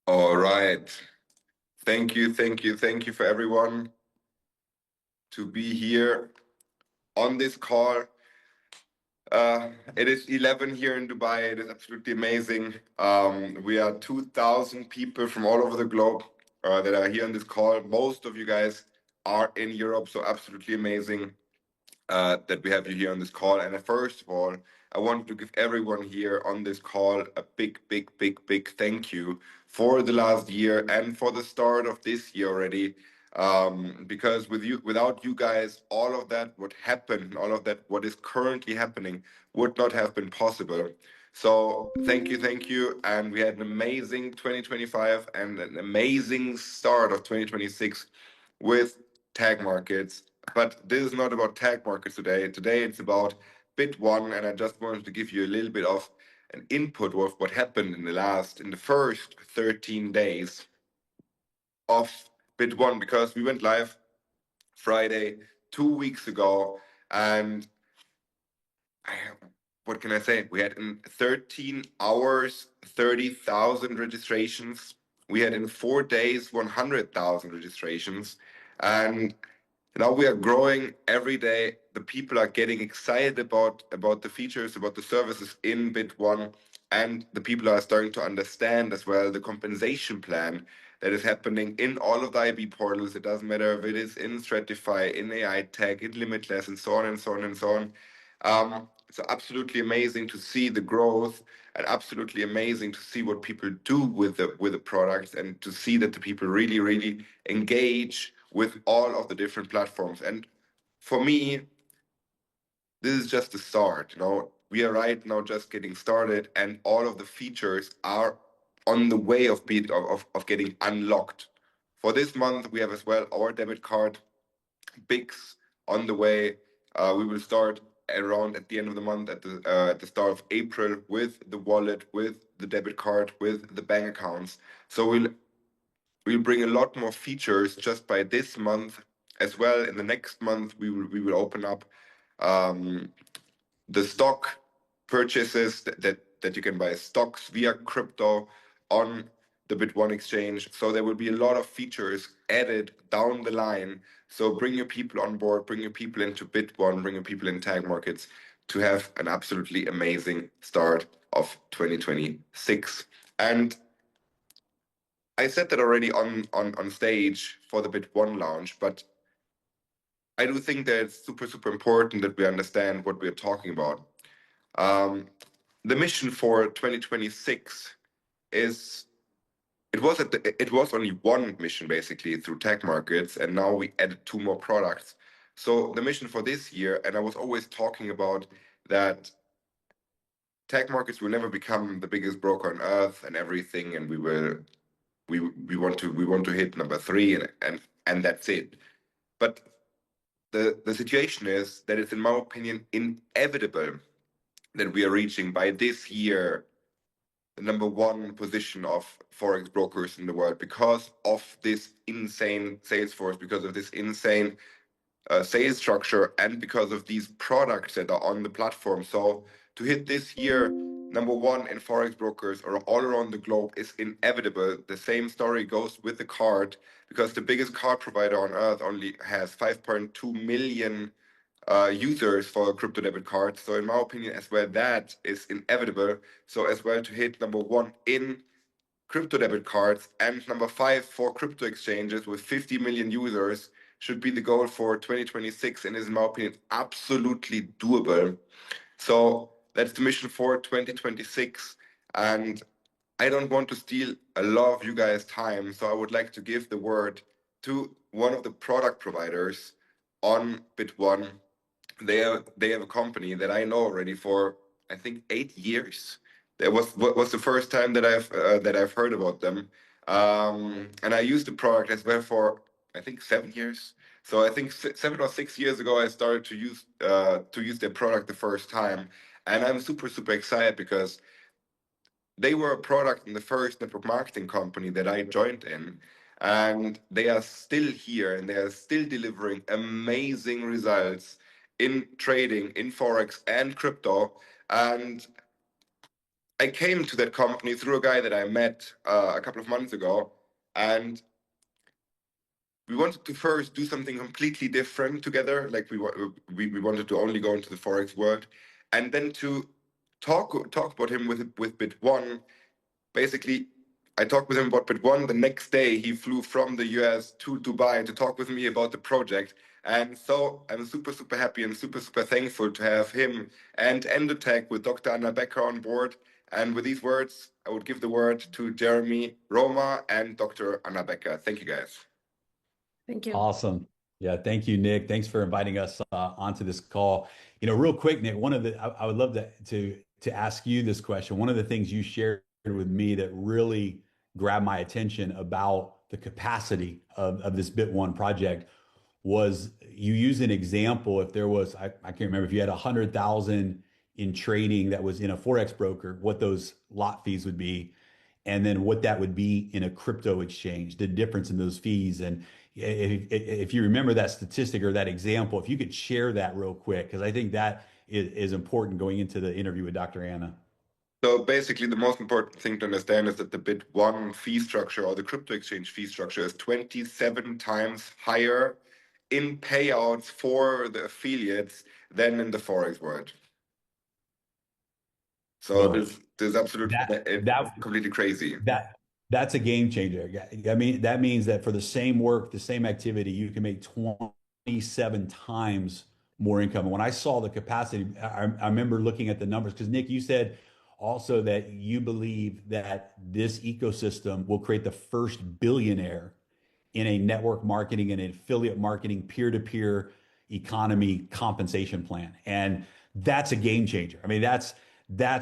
All right. Thank you for everyone to be here on this call. It is 11 here in Dubai. It is absolutely amazing. We are 2,000 people from all over the globe that are here on this call. Most of you guys are in Europe, so absolutely amazing that we have you here on this call. And first of all, I want to give everyone here on this call a big thank you for the last year and for the start of this year already. Because without you guys, all of that what happened, all of that what is currently happening would not have been possible. So thank you, and we had an amazing 2025 and an amazing start of 2026 with tag markets. But this is not about tag markets today. Today it's about Bit1, and I just wanted to give you a little bit of an input of what happened in the first 13 days of Bit1, because we went live Friday 2 weeks ago, and what can I say? We had in 13 hours 30,000 registrations. We had in 4 days 100,000 registrations, and now we are growing every day. The people are getting excited about the features, about the services in Bit1, and the people are starting to understand as well the compensation plan that is happening in all of the IB portals. It doesn't matter if it is in Stratify, in AI Tech, in Limitless, and so on and so on and so on. It's absolutely amazing to see the growth, and absolutely amazing to see what people do with the products, and to see that the people really engage with all of the different platforms. And for me, this is just the start. We are right now just getting started, and all of the features are on the way of getting unlocked. For this month, we have as well our debit card Bix on the way. We will start around at the end of the month, at the start of April, with the wallet, with the debit card, with the bank accounts. So we'll bring a lot more features just by this month as well. In the next month, we will open up the stock purchases that you can buy stocks via crypto on the Bit1 exchange. So there will be a lot of features added down the line. So bring your people on board, bring your people into Bit1, bring your people in tag markets to have an absolutely amazing start of 2026. And I said that already on stage for the Bit1 launch, but I do think that it's super important that we understand what we're talking about. The mission for 2026 is it was only one mission basically through tech markets, and now we added two more products. So the mission for this year, and I was always talking about that tech markets will never become the biggest broker on earth and everything, and we want to hit number 3 and that's it. But the situation is that it's, in my opinion, inevitable that we are reaching by this year the number 1 position of forex brokers in the world, because of this insane sales force, because of this insane sales structure, and because of these products that are on the platform. So to hit this year number 1 in forex brokers or all around the globe is inevitable. The same story goes with the card, because the biggest card provider on earth only has 5.2 million users for crypto debit cards. So in my opinion as well, that is inevitable. So as well, to hit number 1 in crypto debit cards and number 5 for crypto exchanges with 50 million users should be the goal for 2026, and is, in my opinion, absolutely doable. So that's the mission for 2026. And I don't want to steal a lot of you guys' time, so I would like to give the word to one of the product providers on Bit1. They have a company that I know already for, I think, 8 years. That was the first time that I've heard about them, and I used the product as well for, I think, 7 years. So I think 7 or 6 years ago I started to use their product the first time, and I'm super excited because they were a product in the first network marketing company that I joined in, and they are still here and they are still delivering amazing results in trading, in forex and crypto. And I came to that company through a guy that I met a couple of months ago, and we wanted to first do something completely different together. Like we wanted to only go into the forex world, and then to talk about him with Bit1. Basically, I talked with him about Bit1. The next day, he flew from the US to Dubai to talk with me about the project. And so I'm super happy and super thankful to have him and EndoTech with Dr. Anna Becker on board. And with these words, I would give the word to Jeremy Roma and Dr. Anna Becker. Thank you, guys. Thank you. Awesome. Yeah, thank you, Nick. Thanks for inviting us onto this call. Real quick, Nick, I would love to ask you this question. One of the things you shared with me that really grabbed my attention about the capacity of this Bit1 project was you use an example. If there was, I can't remember, if you had 100,000 in trading that was in a Forex broker, what those lot fees would be, and then what that would be in a crypto exchange, the difference in those fees. And if you remember that statistic or that example, if you could share that real quick, because I think that is important going into the interview with Dr. Anna. So basically, the most important thing to understand is that the Bit1 fee structure or the crypto exchange fee structure is 27 times higher in payouts for the affiliates than in the Forex world. So Well, this is absolutely that completely crazy. that's a game changer. I mean, that means that for the same work, the same activity, you can make 27 times more income. And when I saw the capacity, I remember looking at the numbers because Nick, you said also that you believe that this ecosystem will create the first billionaire in a network marketing and affiliate marketing peer-to-peer economy compensation plan. And that's a game changer. I mean, that's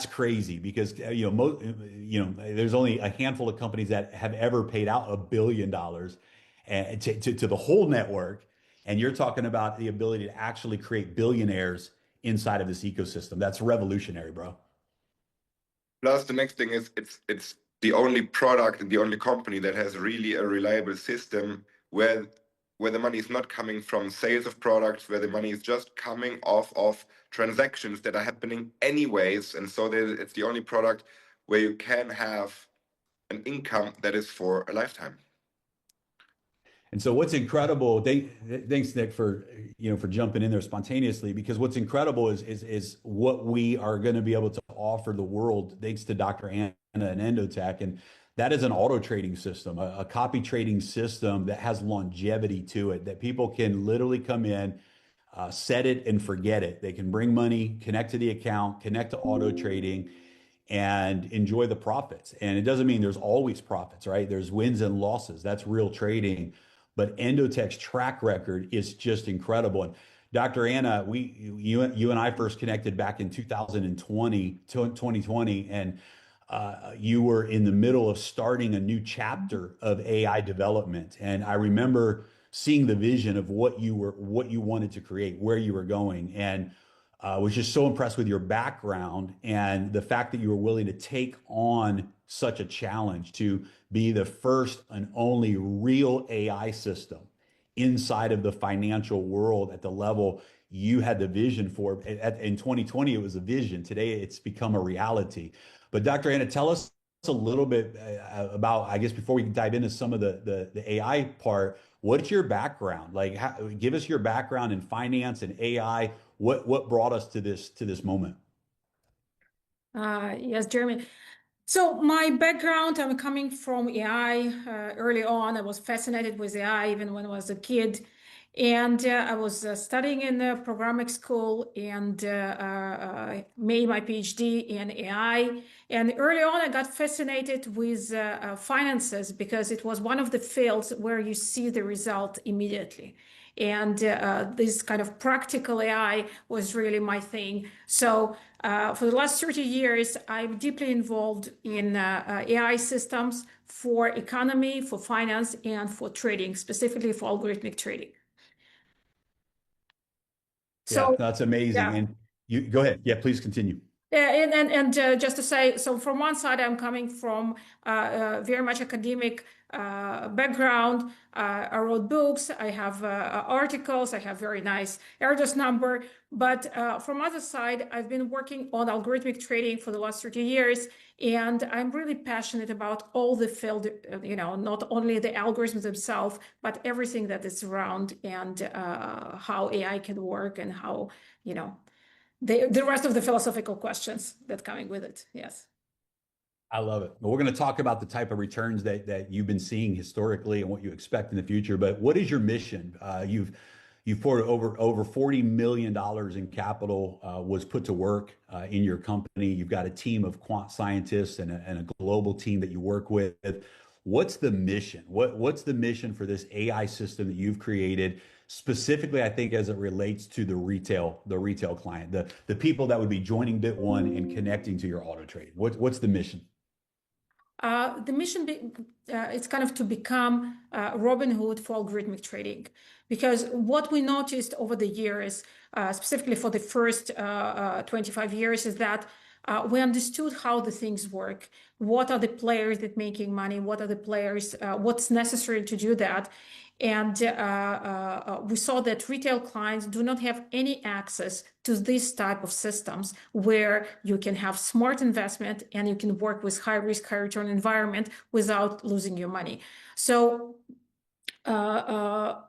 crazy because there's only a handful of companies that have ever paid out $1 billion to the whole network. And you're talking about the ability to actually create billionaires inside of this ecosystem. That's revolutionary, bro. Plus, the next thing is it's the only product and the only company that has really a reliable system where the money is not coming from sales of products, where the money is just coming off of transactions that are happening anyways. And so it's the only product where you can have an income that is for a lifetime. And so what's incredible, thanks Nick for jumping in there spontaneously, because what's incredible is what we are going to be able to offer the world thanks to Dr. Anna and EndoTech. And that is an auto trading system, a copy trading system that has longevity to it, that people can literally come in, set it and forget it. They can bring money, connect to the account, connect to auto trading, and enjoy the profits. And it doesn't mean there's always profits, right? There's wins and losses. That's real trading. But EndoTech's track record is just incredible. And Dr. Anna, you and I first connected back in 2020, and you were in the middle of starting a new chapter of AI development. And I remember seeing the vision of what you wanted to create, where you were going, and was just so impressed with your background and the fact that you were willing to take on such a challenge to be the first and only real AI system inside of the financial world at the level you had the vision for. In 2020, it was a vision. Today, it's become a reality. But Dr. Anna, tell us a little bit about, I guess, before we dive into some of the AI part, what's your background? Like, give us your background in finance and AI. What brought us to this moment? Yes, Jeremy. So my background, I'm coming from AI. Early on, I was fascinated with AI even when I was a kid. And I was studying in the programming school and made my PhD in AI. And early on, I got fascinated with finances because it was one of the fields where you see the result immediately. And this kind of practical AI was really my thing. So for the last 30 years, I'm deeply involved in AI systems for economy, for finance, and for trading, specifically for algorithmic trading. Yeah, So, that's amazing. yeah. And you go ahead. Yeah, please continue. And just to say, so from one side, I'm coming from very much academic background. I wrote books, I have articles, I have very nice Erdos number. But from other side, I've been working on algorithmic trading for the last 30 years. And I'm really passionate about all the field, not only the algorithms themselves, but everything that is around and how AI can work and how, the rest of the philosophical questions that coming with it. Yes. I love it. Well, we're going to talk about the type of returns that you've been seeing historically and what you expect in the future. But what is your mission? You've poured over $40 million in capital was put to work in your company. You've got a team of quant scientists and a global team that you work with. What's the mission? What's the mission for this AI system that you've created? Specifically, I think as it relates to the retail client, the people that would be joining Bit1 and connecting to your auto trade. What's the mission? The mission it's kind of to become Robin Hood for algorithmic trading, because what we noticed over the years, specifically for the first 25 years, is that we understood how the things work. What are the players that making money? What are the players? What's necessary to do that? And we saw that retail clients do not have any access to this type of systems where you can have smart investment and you can work with high risk, high return environment without losing your money. So that's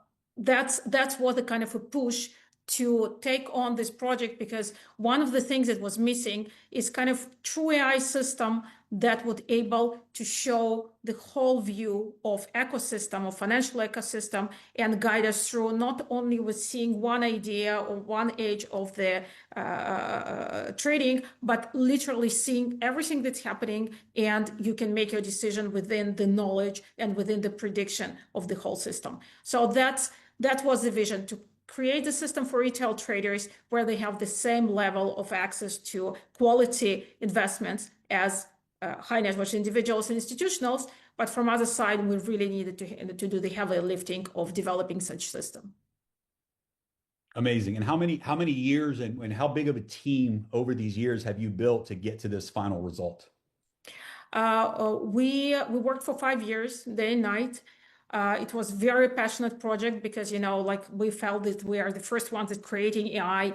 what the kind of a push to take on this project, because one of the things that was missing is kind of true AI system that would able to show the whole view of ecosystem, of financial ecosystem, and guide us through not only with seeing one idea or one edge of the trading, but literally seeing everything that's happening, and you can make your decision within the knowledge and within the prediction of the whole system. So that was the vision, to create a system for retail traders where they have the same level of access to quality investments as high net worth individuals and institutionals. But from other side, we really needed to do the heavy lifting of developing such system. Amazing. And how many years and how big of a team over these years have you built to get to this final result? We worked for 5 years, day and night. It was very passionate project because, we felt that we are the first ones that creating AI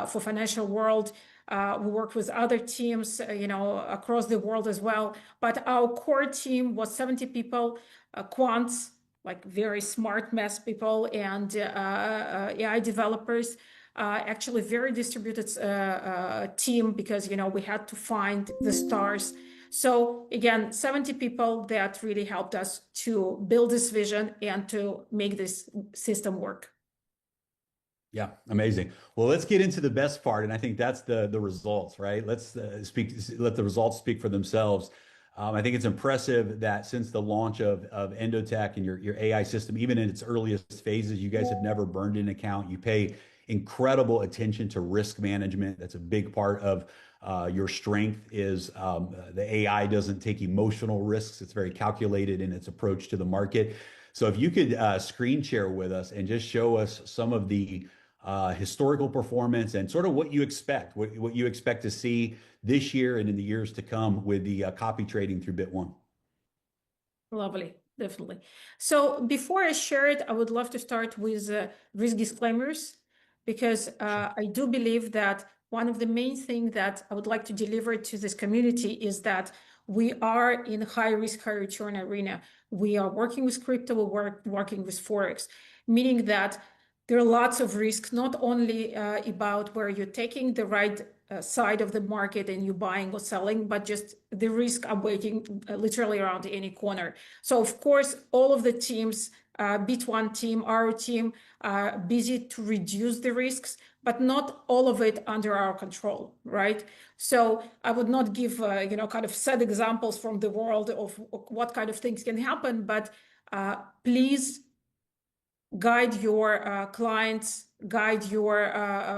for financial world. We worked with other teams, across the world as well. But our core team was 70 people, quants, like very smart math people, and AI developers. Actually, very distributed team, because we had to find the stars. So again, 70 people that really helped us to build this vision and to make this system work. Yeah, amazing. Well, let's get into the best part, and I think that's the results, right? Let's let the results speak for themselves. I think it's impressive that since the launch of EndoTech and your AI system, even in its earliest phases, you guys have never burned an account. You pay incredible attention to risk management. That's a big part of your strength. Is the AI doesn't take emotional risks. It's very calculated in its approach to the market. So if you could screen share with us and just show us some of the historical performance and sort of what you expect to see this year and in the years to come with the copy trading through Bit1. Lovely, definitely. So before I share it, I would love to start with risk disclaimers, because I do believe that one of the main things that I would like to deliver to this community is that we are in high risk, high return arena. We are working with crypto, we're working with Forex, meaning that there are lots of risks, not only about where you're taking the right side of the market and you're buying or selling, but just the risk are waiting literally around any corner. So of course, all of the teams, Bit1 team, our team, are busy to reduce the risks, but not all of it under our control, right? So I would not give, kind of sad examples from the world of what kind of things can happen, but please guide your clients, guide your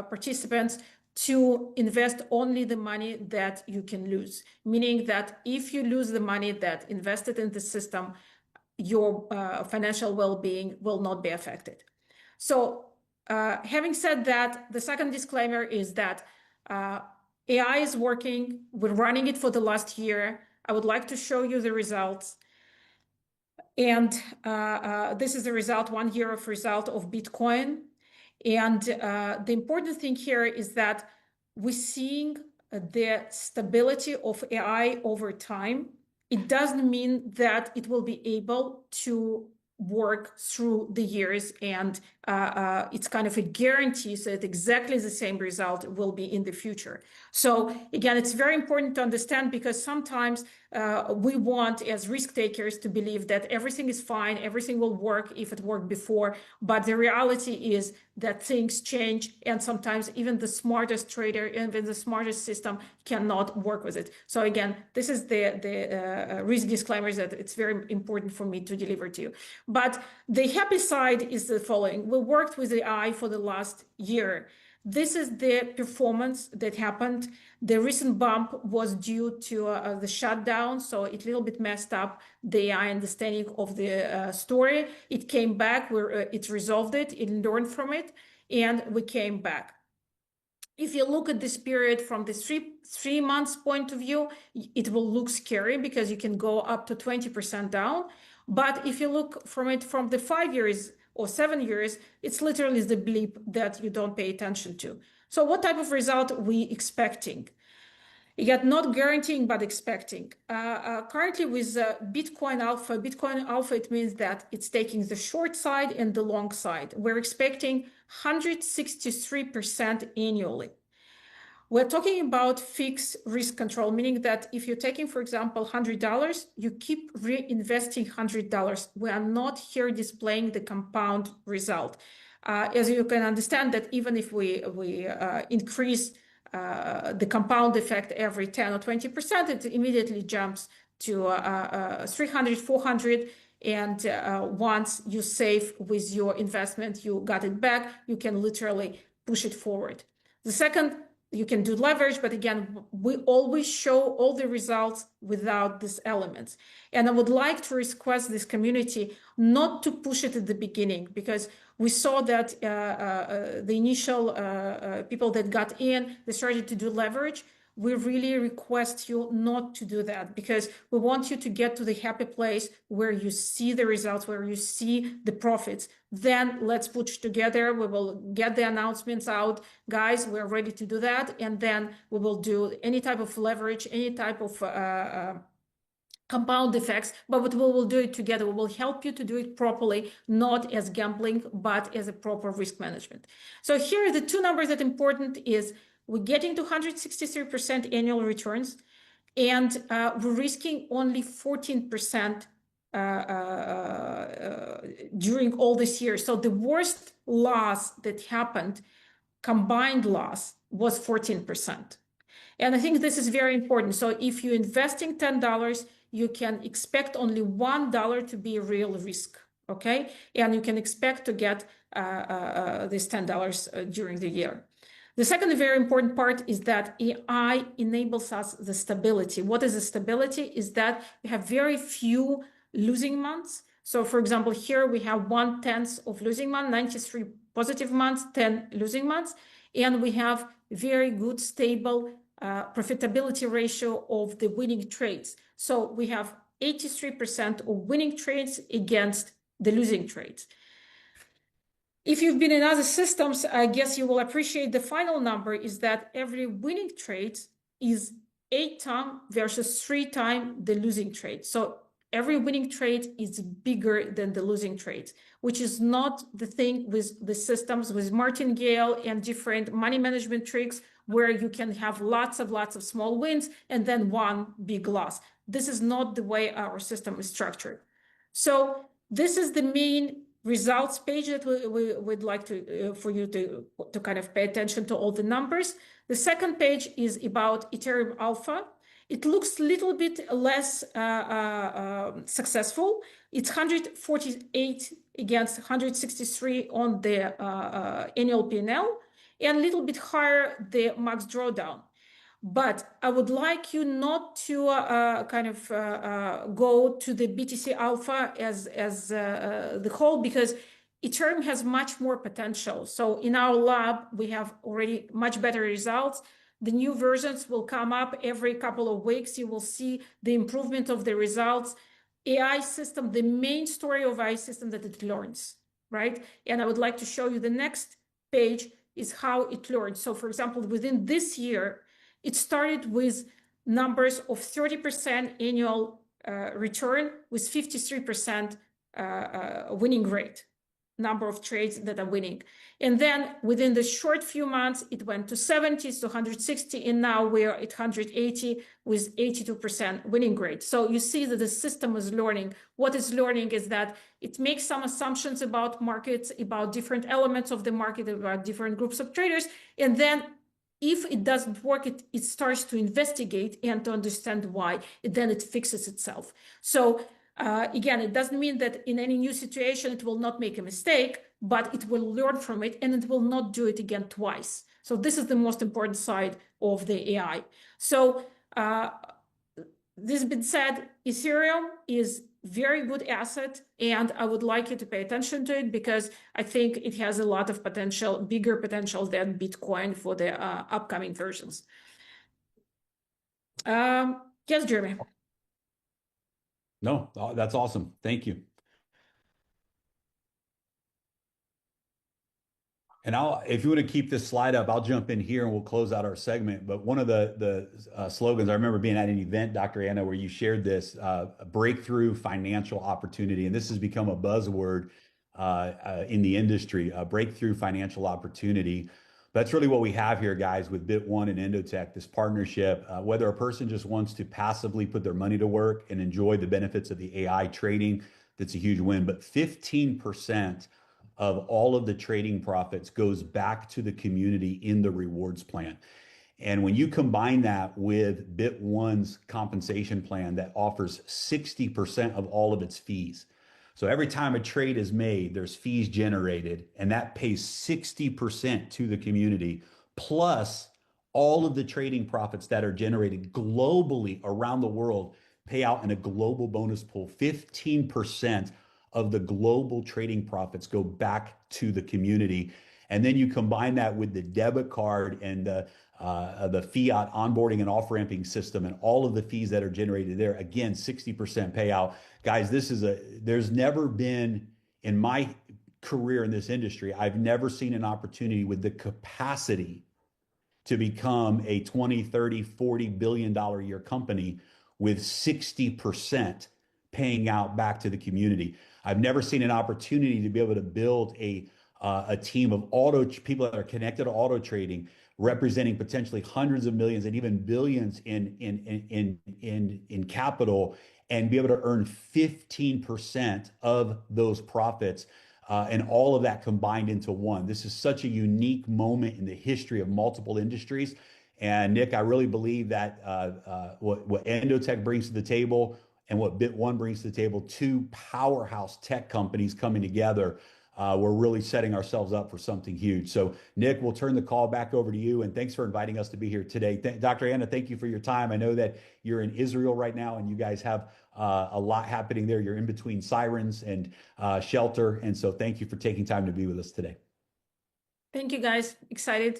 participants to invest only the money that you can lose. Meaning that if you lose the money that invested in the system, your financial well-being will not be affected. So having said that, the second disclaimer is that AI is working. We're running it for the last year. I would like to show you the results. And this is the result, 1 year of result of Bitcoin. And the important thing here is that we're seeing the stability of AI over time. It doesn't mean that it will be able to work through the years, and it's kind of a guarantee so that exactly the same result will be in the future. So again, it's very important to understand, because sometimes we want, as risk takers, to believe that everything is fine, everything will work if it worked before. But the reality is that things change, and sometimes even the smartest trader, even the smartest system cannot work with it. So again, this is the risk disclaimers that it's very important for me to deliver to you. But the happy side is the following. We worked with AI for the last year. This is the performance that happened. The recent bump was due to the shutdown, so it a little bit messed up the AI understanding of the story. It came back, it resolved it, it learned from it, and we came back. If you look at this period from the three months point of view, it will look scary because you can go up to 20% down. But if you look from it from the 5 years or 7 years, it's literally the blip that you don't pay attention to. So what type of result are we expecting? Yet not guaranteeing, but expecting. Currently with Bitcoin Alpha, it means that it's taking the short side and the long side. We're expecting 163% annually. We're talking about fixed risk control, meaning that if you're taking, for example, $100, you keep reinvesting $100. We are not here displaying the compound result. As you can understand that even if we increase the compound effect every 10 or 20%, it immediately jumps to 300, 400. And once you save with your investment, you got it back, you can literally push it forward. The second, you can do leverage, but again, we always show all the results without these elements. And I would like to request this community not to push it at the beginning, because we saw that the initial people that got in, they started to do leverage. We really request you not to do that, because we want you to get to the happy place where you see the results, where you see the profits. Then let's push together. We will get the announcements out. Guys, we're ready to do that. And then we will do any type of leverage, any type of compound effects, but we will do it together. We will help you to do it properly, not as gambling, but as a proper risk management. So here are the two numbers that are important is we're getting to 163% annual returns, and we're risking only 14% during all this year. So the worst loss that happened, combined loss, was 14%. And I think this is very important. So if you're investing $10, you can expect only $1 to be a real risk, okay? And you can expect to get this $10 during the year. The second very important part is that AI enables us the stability. What is the stability? Is that we have very few losing months. So for example, here we have 1/10 of losing month, 93 positive months, 10 losing months. And we have very good, stable profitability ratio of the winning trades. So we have 83% of winning trades against the losing trades. If you've been in other systems, I guess you will appreciate the final number is that every winning trade is 8 times versus 3 times the losing trade. So every winning trade is bigger than the losing trade, which is not the thing with the systems with martingale and different money management tricks where you can have lots of small wins and then one big loss. This is not the way our system is structured. So this is the main results page that we would like to for you to kind of pay attention to all the numbers. The second page is about Ethereum Alpha. It looks a little bit less successful. It's 148 against 163 on the annual P&L, and a little bit higher the max drawdown. But I would like you not to go to the BTC Alpha as the whole, because Ethereum has much more potential. So in our lab, we have already much better results. The new versions will come up every couple of weeks. You will see the improvement of the results. AI system, the main story of AI system that it learns, right? And I would like to show you the next page is how it learns. So for example, within this year, it started with numbers of 30% annual return with 53% winning rate, number of trades that are winning. And then within the short few months, it went to 70 to 160, and now we're at 180 with 82% winning rate. So you see that the system is learning. What it's learning is that it makes some assumptions about markets, about different elements of the market, about different groups of traders, and then if it doesn't work, it starts to investigate and to understand why, and then it fixes itself. So again, it doesn't mean that in any new situation, it will not make a mistake, but it will learn from it and it will not do it again twice. So this is the most important side of the AI. So this being said, Ethereum is very good asset, and I would like you to pay attention to it because I think it has a lot of potential, bigger potential than Bitcoin for the upcoming versions. Yes, Jeremy. No, that's awesome. Thank you. And if you want to keep this slide up, I'll jump in here and we'll close out our segment. But one of the slogans, I remember being at an event, Dr. Anna, where you shared this breakthrough financial opportunity. And this has become a buzzword in the industry, breakthrough financial opportunity. That's really what we have here, guys, with Bit1 and EndoTech, this partnership. Whether a person just wants to passively put their money to work and enjoy the benefits of the AI trading, that's a huge win. But 15% of all of the trading profits goes back to the community in the rewards plan. And when you combine that with Bit1's compensation plan that offers 60% of all of its fees. So every time a trade is made, there's fees generated, and that pays 60% to the community, plus all of the trading profits that are generated globally around the world pay out in a global bonus pool. 15% of the global trading profits go back to the community. And then you combine that with the debit card and the fiat onboarding and off-ramping system and all of the fees that are generated there. Again, 60% payout. Guys, there's never been, in my career in this industry, I've never seen an opportunity with the capacity to become a 20, 30, $40 billion a year company with 60% paying out back to the community. I've never seen an opportunity to be able to build a team of people that are connected to auto trading, representing potentially hundreds of millions and even billions in capital, and be able to earn 15% of those profits, and all of that combined into one. This is such a unique moment in the history of multiple industries. And Nick, I really believe that what EndoTech brings to the table and what Bit1 brings to the table, two powerhouse tech companies coming together, we're really setting ourselves up for something huge. So Nick, we'll turn the call back over to you, and thanks for inviting us to be here today. Dr. Anna, thank you for your time. I know that you're in Israel right now, and you guys have a lot happening there. You're in between sirens and shelter, and so thank you for taking time to be with us today. Thank you, guys. Excited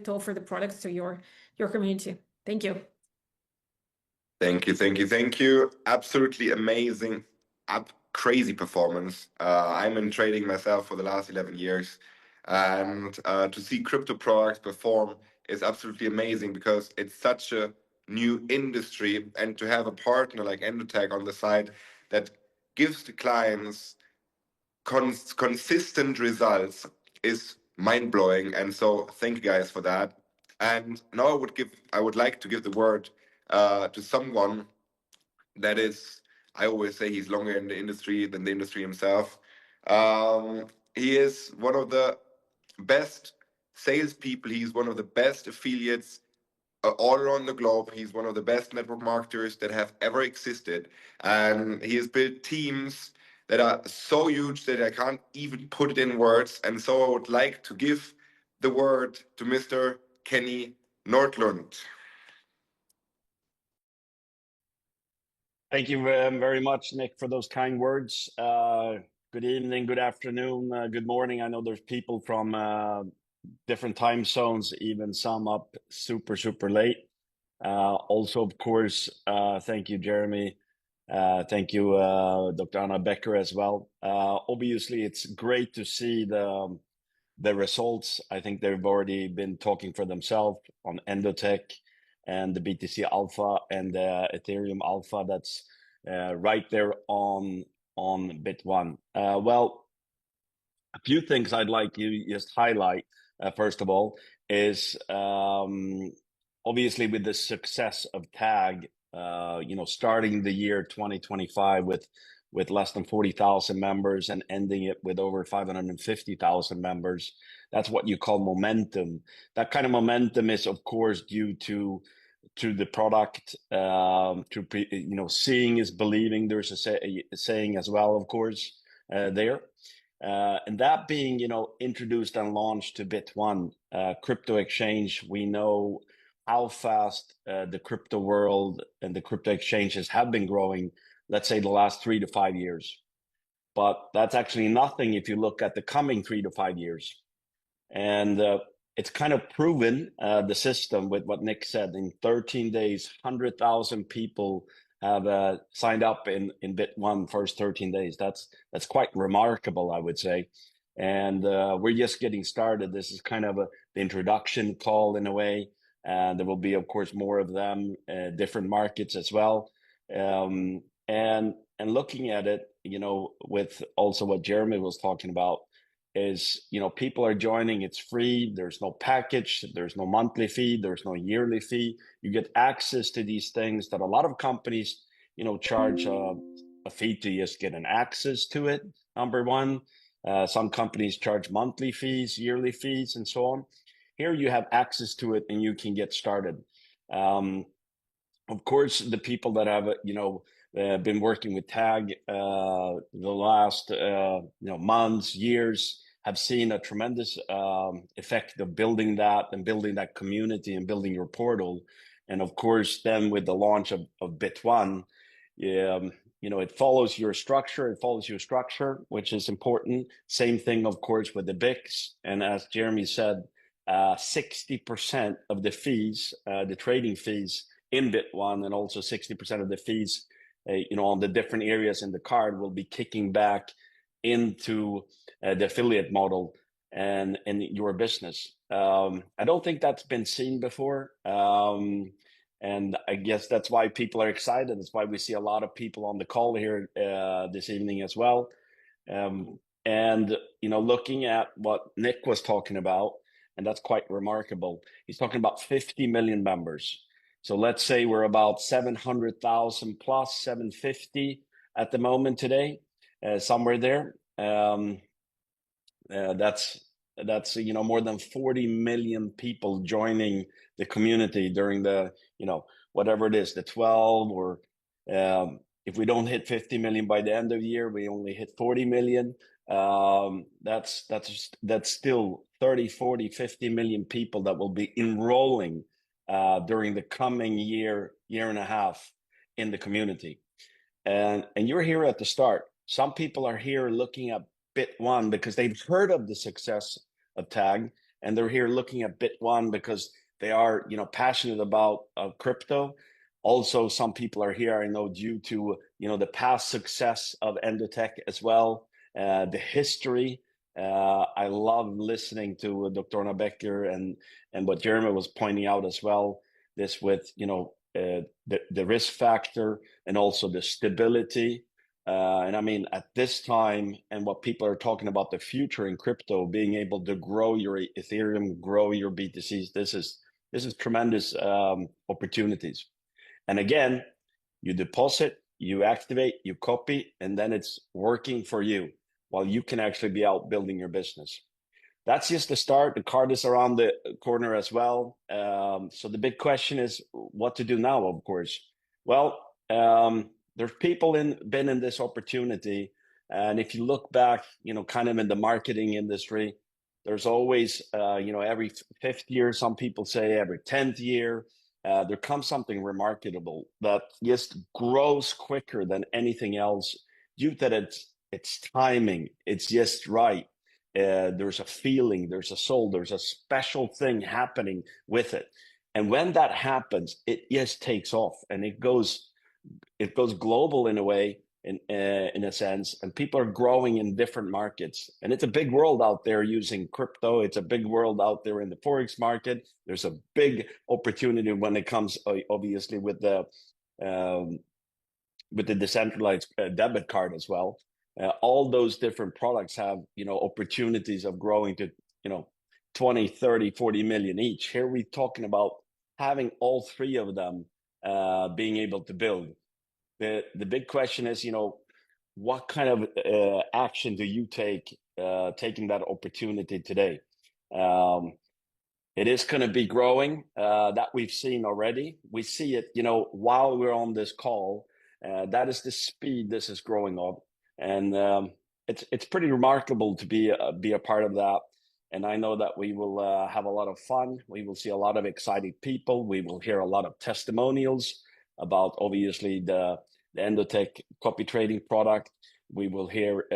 to offer the products to your community. Thank you. Thank you. Absolutely amazing, crazy performance. I'm in trading myself for the last 11 years. And to see crypto products perform is absolutely amazing because it's such a new industry. And to have a partner like EndoTech on the side that gives the clients consistent results is mind-blowing. And so thank you guys for that. And now I would like to give the word to someone that is, I always say he's longer in the industry than the industry himself. He is one of the best salespeople. He's one of the best affiliates all around the globe. He's one of the best network marketers that have ever existed. And he has built teams that are so huge that I can't even put it in words. And so I would like to give the word to Mr. Kenny Nordlund. Thank you very much, Nick, for those kind words. Good evening, good afternoon, good morning. I know there's people from different time zones, even some up super late. Also, of course, thank you, Jeremy, Thank you, Dr. Anna Becker, as well. Obviously, it's great to see the results. I think they've already been talking for themselves on EndoTech and the BTC Alpha and the Ethereum Alpha. That's right there on Bit1. Well, a few things I'd like you just highlight. First of all, is obviously with the success of Tag, starting the year 2025 with less than 40,000 members and ending it with over 550,000 members. That's what you call momentum. That kind of momentum is, of course, due to the product. Seeing is believing. There's a saying as well, of course, there. And that being, introduced and launched to Bit1, crypto exchange, we know how fast the crypto world and the crypto exchanges have been growing, let's say the last 3 to 5 years. But that's actually nothing if you look at the coming 3 to 5 years. And it's kind of proven the system with what Nick said. In 13 days, 100,000 people have signed up in Bit1 first 13 days. That's quite remarkable, I would say. And we're just getting started. This is kind of the introduction call in a way. There will be, of course, more of them, different markets as well. And looking at it, with also what Jeremy was talking about, is people are joining. It's free. There's no package. There's no monthly fee. There's no yearly fee. You get access to these things that a lot of companies charge a fee to just get an access to it. Number one, some companies charge monthly fees, yearly fees, and so on. Here you have access to it and you can get started. Of course, the people that have been working with Tag the last months, years, have seen a tremendous effect of building that community and building your portal. And of course, then with the launch of Bit1, it follows your structure, which is important. Same thing, of course, with the BICs. And as Jeremy said, 60% of the fees, the trading fees in Bit1, and also 60% of the fees on the different areas in the card will be kicking back into the affiliate model and in your business. I don't think that's been seen before. And I guess that's why people are excited. That's why we see a lot of people on the call here this evening as well. And looking at what Nick was talking about, and that's quite remarkable. He's talking about 50 million members. So let's say we're about 700,000 plus, 750 at the moment today, somewhere there. That's more than 40 million people joining the community during the whatever it is, the 12, or if we don't hit 50 million by the end of the year, we only hit 40 million. That's still 30, 40, 50 million people that will be enrolling during the coming year and a half in the community. And you're here at the start. Some people are here looking at Bit1 because they've heard of the success of Tag, and they're here looking at Bit1 because they are passionate about crypto. Also, some people are here, I know, due to the past success of EndoTech as well, the history. I love listening to Dr. Anna Becker and what Jeremy was pointing out as well. This with the risk factor and also the stability. And I mean, at this time, and what people are talking about the future in crypto, being able to grow your Ethereum, grow your BTCs, this is tremendous opportunities. And again, you deposit, you activate, you copy, and then it's working for you while you can actually be out building your business. That's just the start. The card is around the corner as well. So the big question is what to do now, of course. Well, there's people been in this opportunity. And if you look back, kind of in the marketing industry, there's always, every 5th year, some people say every 10th year, there comes something remarkable that just grows quicker than anything else due to its timing. It's just right. There's a feeling, there's a soul, there's a special thing happening with it. And when that happens, it just takes off and it goes it goes global in a way, in a sense, and people are growing in different markets. And it's a big world out there using crypto. It's a big world out there in the Forex market. There's a big opportunity when it comes, obviously, with the decentralized debit card as well. All those different products have, opportunities of growing to, 20, 30, 40 million each. Here we're talking about having all three of them being able to build. The big question is, what kind of action do you take taking that opportunity today? It is going to be growing, that we've seen already. We see it, while we're on this call. That is the speed this is growing up, and it's pretty remarkable to be a part of that. And I know that we will have a lot of fun. We will see a lot of excited people. We will hear a lot of testimonials about, obviously, the EndoTech copy trading product. We will hear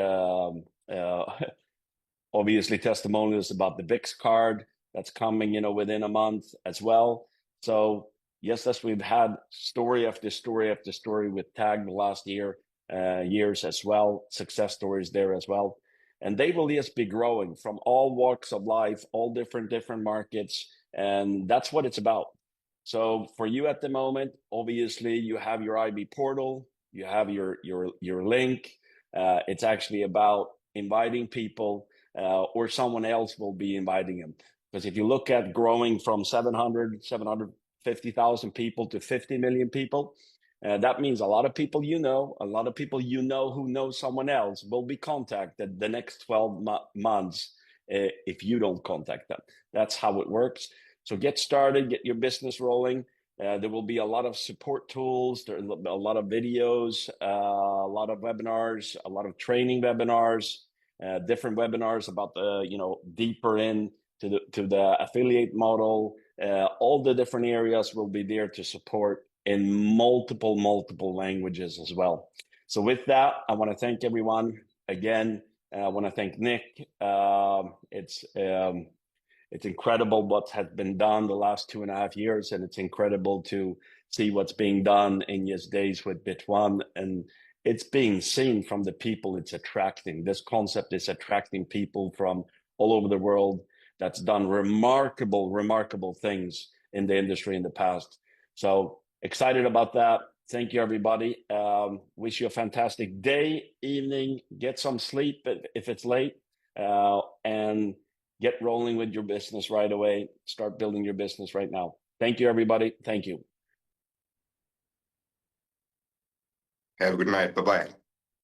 obviously testimonials about the BIX card that's coming, within a month as well. So yes, as we've had story after story after story with Tag the last years as well, success stories there as well. And they will just be growing from all walks of life, all different markets. And that's what it's about. So for you at the moment, obviously you have your IB portal, you have your link. It's actually about inviting people, or someone else will be inviting them. Because if you look at growing from 750,000 people to 50 million people, that means a lot of people a lot of people who know someone else will be contacted the next 12 months if you don't contact them. That's how it works. So get started, get your business rolling. There will be a lot of support tools, there will be a lot of videos, a lot of webinars, a lot of training webinars, different webinars about the, deeper in to the affiliate model. All the different areas will be there to support in multiple languages as well. So with that, I want to thank everyone again. I want to thank Nick. It's incredible what has been done the last 2.5 years, and it's incredible to see what's being done in just days with Bit1, and it's being seen from the people it's attracting. This concept is attracting people from all over the world that's done remarkable things in the industry in the past. So excited about that. Thank you, everybody. Wish you a fantastic day, evening. Get some sleep if it's late, and get rolling with your business right away. Start building your business right now. Thank you, everybody. Thank you. Have a good night. Bye-bye.